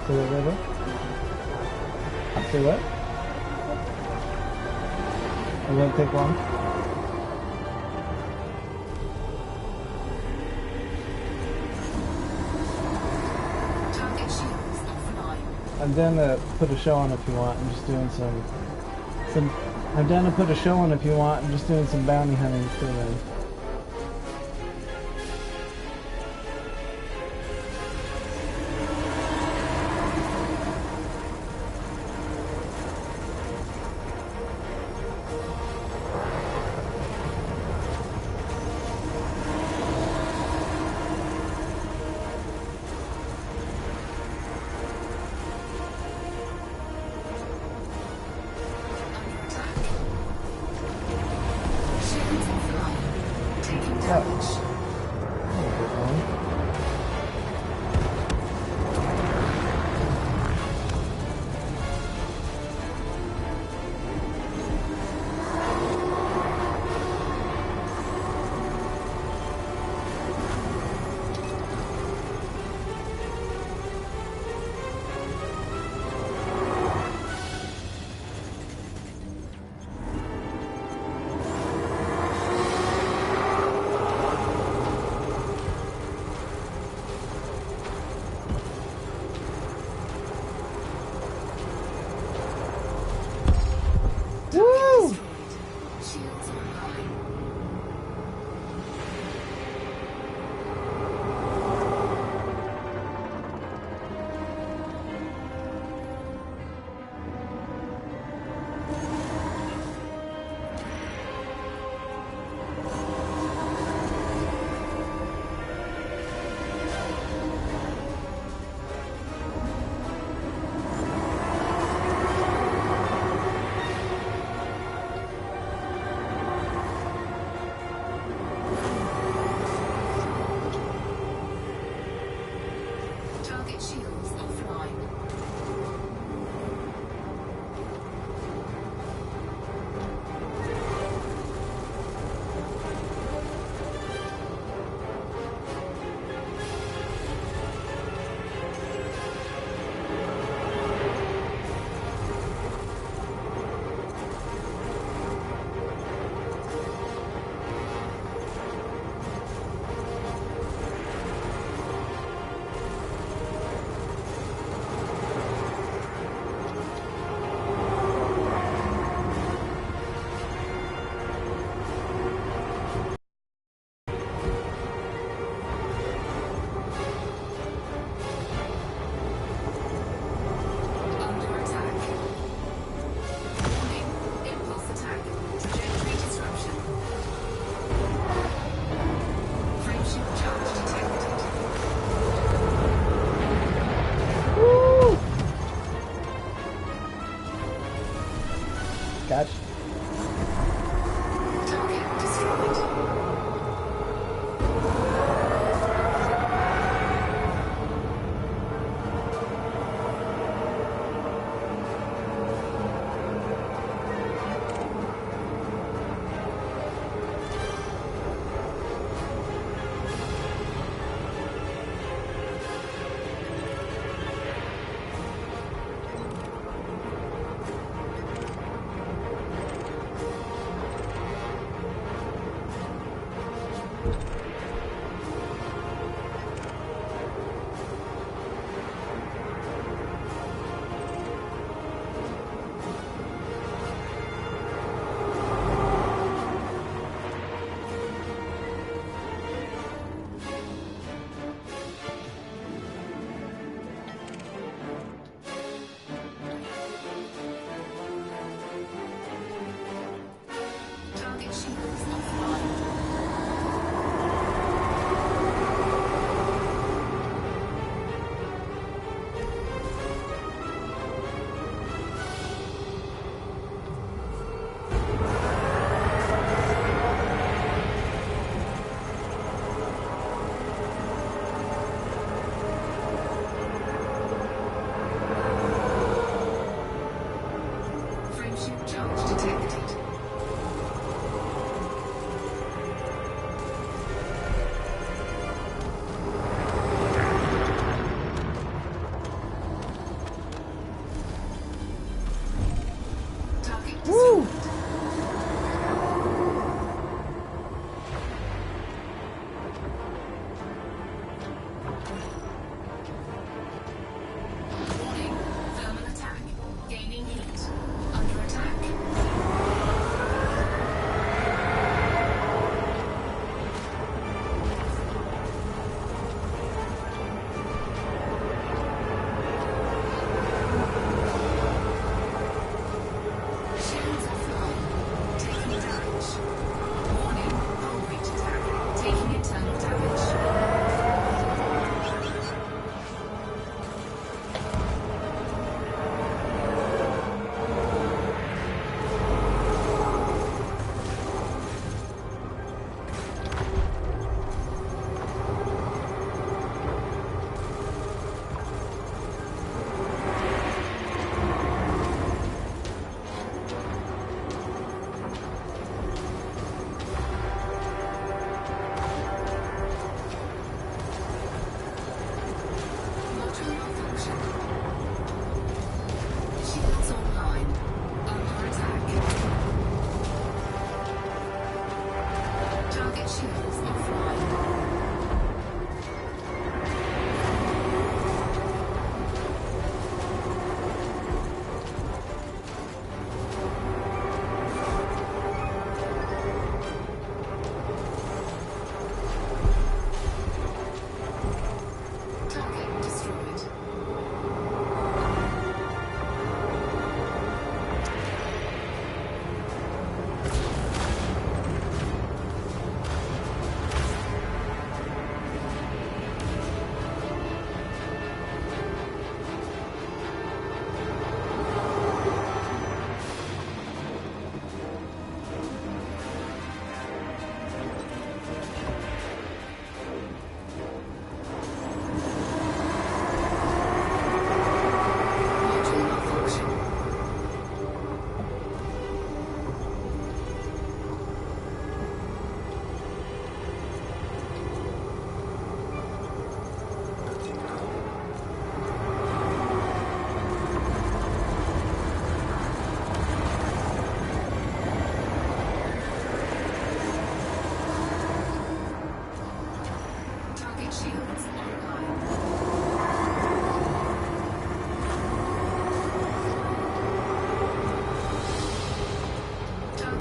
Say what, baby? Say what? It won't take long. Target shields offline. I'm down to put a show on if you want. I'm just doing some. I'm down to put a show on if you want. I'm just doing some bounty hunting too, man. Shields offline.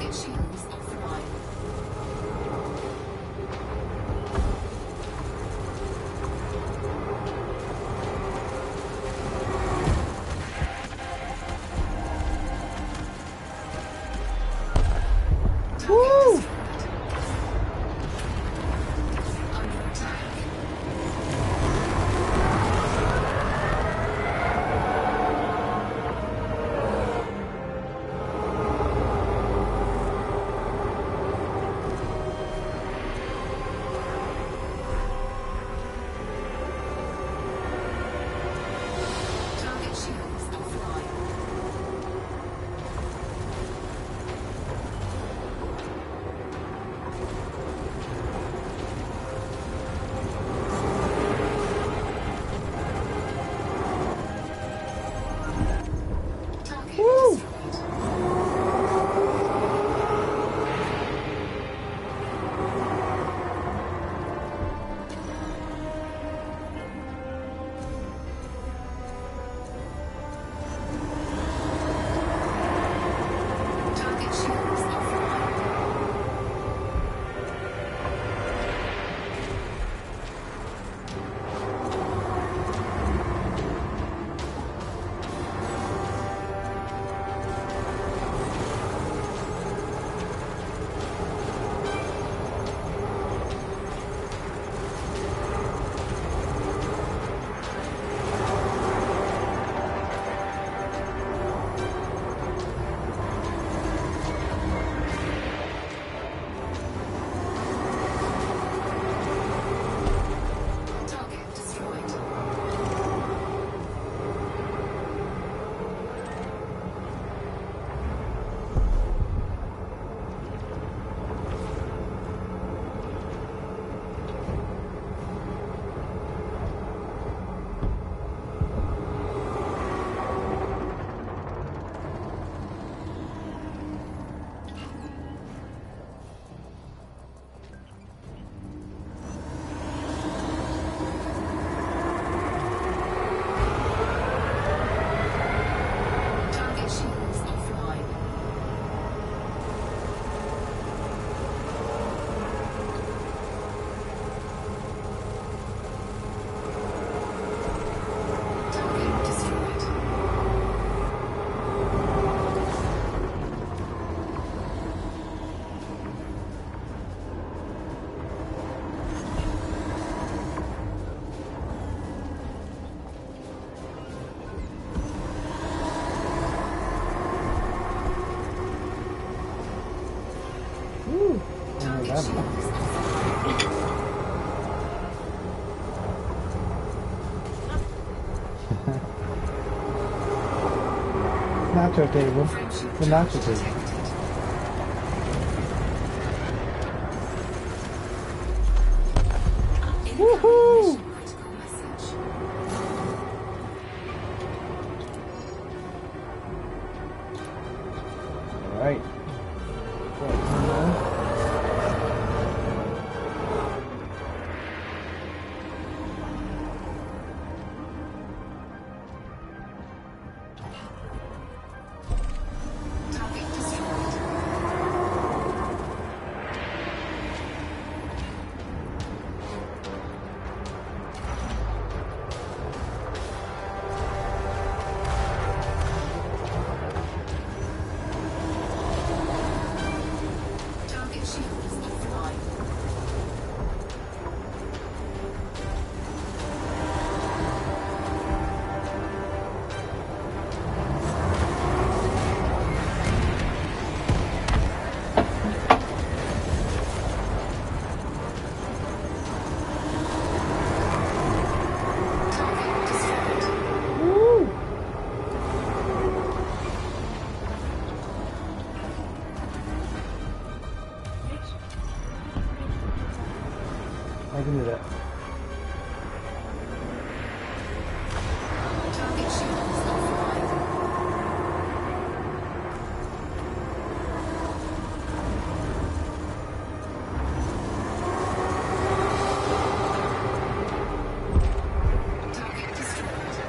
Target shields offline. Woo! Under attack. Target shields offline. Target Woo! destroyed. Target shields offline. Target destroyed. Target shields offline. Target destroyed. Woo! Target that- shields offline. Nacho table. Friendship The charge nacho table. detected. Woohoo! Incoming mission critical message. Alright. Target destroyed. Target shields offline. Target destroyed. Woo! I can do that. Target shields offline. Target destroyed.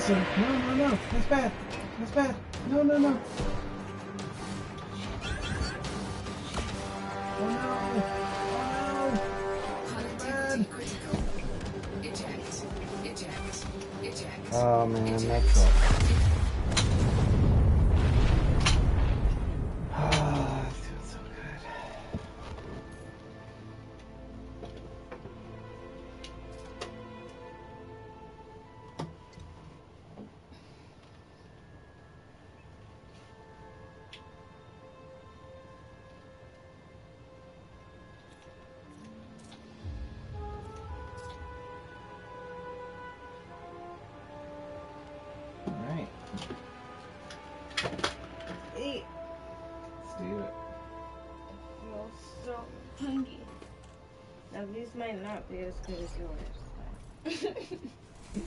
Listen, no. That's bad. That's bad. No. Oh no. Connectivity critical. Eject. Oh man, that sucks. Ah, it feels so good. Alright, Eat. let's do it. I feel so hungry. Now these might not be as good as yours.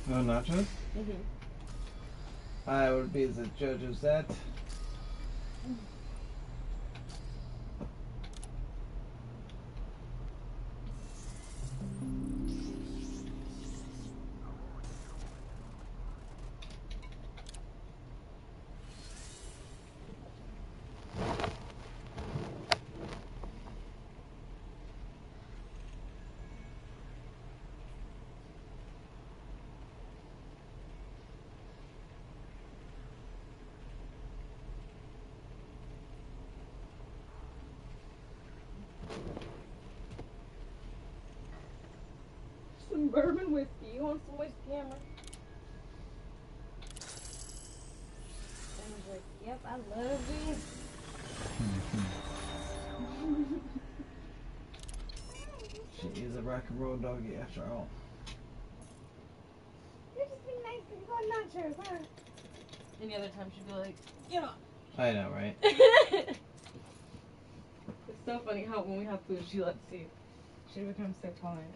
No nachos? Mm-hmm. I would be the judge of that. Some bourbon whiskey. You want some whiskey, Cameron? Cameron's like, yep, I love these. She is a rock and roll doggy after all. You're just being nice because you got nachos, huh? Any other time she'd be like, yeah. I know, right? It's so funny how when we have food, she lets see. She becomes so tolerant.